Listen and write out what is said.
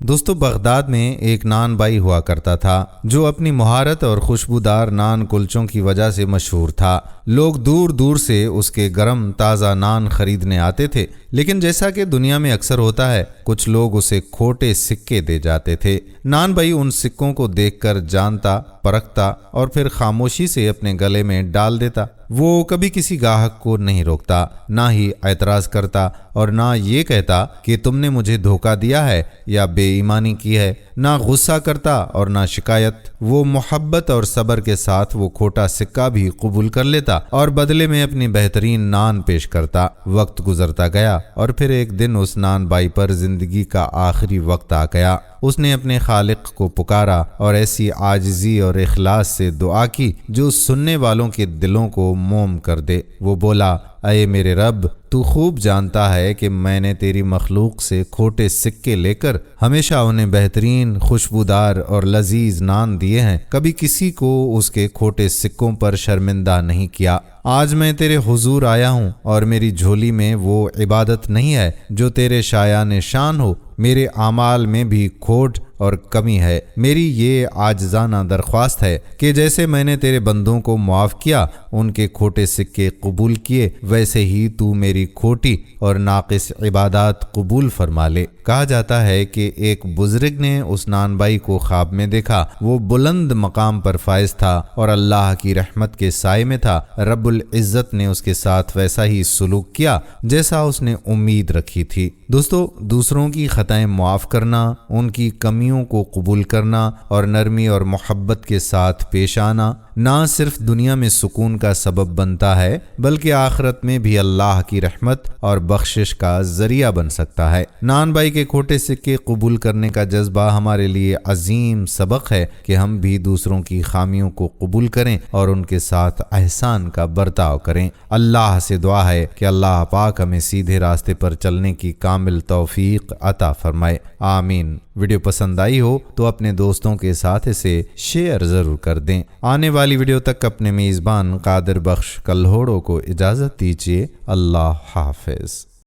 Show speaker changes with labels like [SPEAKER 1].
[SPEAKER 1] دوستو، بغداد میں ایک نان بائی ہوا کرتا تھا جو اپنی مہارت اور خوشبودار نان کلچوں کی وجہ سے مشہور تھا۔ لوگ دور دور سے اس کے گرم تازہ نان خریدنے آتے تھے، لیکن جیسا کہ دنیا میں اکثر ہوتا ہے، کچھ لوگ اسے کھوٹے سکے دے جاتے تھے۔ نان بائی ان سکوں کو دیکھ کر جانتا، پرکھتا اور پھر خاموشی سے اپنے گلے میں ڈال دیتا۔ وہ کبھی کسی گاہک کو نہیں روکتا، نہ ہی اعتراض کرتا اور نہ یہ کہتا کہ تم نے مجھے دھوکہ دیا ہے یا بے ایمانی کی ہے، نہ غصہ کرتا اور نہ شکایت۔ وہ محبت اور صبر کے ساتھ وہ کھوٹا سکہ بھی قبول کر لیتا اور بدلے میں اپنی بہترین نان پیش کرتا۔ وقت گزرتا گیا اور پھر ایک دن اس نان بائی پر زندگی کا آخری وقت آ گیا۔ اس نے اپنے خالق کو پکارا اور ایسی عاجزی اور اخلاص سے دعا کی جو سننے والوں کے دلوں کو موم کر دے۔ وہ بولا، اے میرے رب، تو خوب جانتا ہے کہ میں نے تیری مخلوق سے کھوٹے سکے لے کر ہمیشہ انہیں بہترین، خوشبودار اور لذیذ نان دیے ہیں، کبھی کسی کو اس کے کھوٹے سکوں پر شرمندہ نہیں کیا۔ آج میں تیرے حضور آیا ہوں اور میری جھولی میں وہ عبادت نہیں ہے جو تیرے شایان شان ہو۔ میرے اعمال میں بھی کھوٹ اور کمی ہے۔ میری یہ عاجزانہ درخواست ہے کہ جیسے میں نے تیرے بندوں کو معاف کیا، ان کے کھوٹے سکے قبول کیے، ویسے ہی تو میری کھوٹی اور ناقص عبادات قبول فرما لے۔ کہا جاتا ہے کہ ایک بزرگ نے اس نان بائی کو خواب میں دیکھا۔ وہ بلند مقام پر فائز تھا اور اللہ کی رحمت کے سائے میں تھا۔ رب العزت نے اس کے ساتھ ویسا ہی سلوک کیا جیسا اس نے امید رکھی تھی۔ دوستو، دوسروں کی خطائیں معاف کرنا، ان کی کمیوں کو قبول کرنا اور نرمی اور محبت کے ساتھ پیش آنا نہ صرف دنیا میں سکون کا سبب بنتا ہے بلکہ آخرت میں بھی اللہ کی رحمت اور بخشش کا ذریعہ بن سکتا ہے۔ نان بائی کے کھوٹے سکے قبول کرنے کا جذبہ ہمارے لیے عظیم سبق ہے کہ ہم بھی دوسروں کی خامیوں کو قبول کریں اور ان کے ساتھ احسان کا برتاؤ کریں۔ اللہ سے دعا ہے کہ اللہ پاک ہمیں سیدھے راستے پر چلنے کی کامل توفیق عطا فرمائے، آمین۔ ویڈیو پسند آئی ہو تو اپنے دوستوں کے ساتھ اسے شیئر ضرور کر دیں۔ آنے والی ویڈیو تک اپنے میزبان قادر بخش کلہوڑو کو اجازت دیجیے۔ اللہ حافظ۔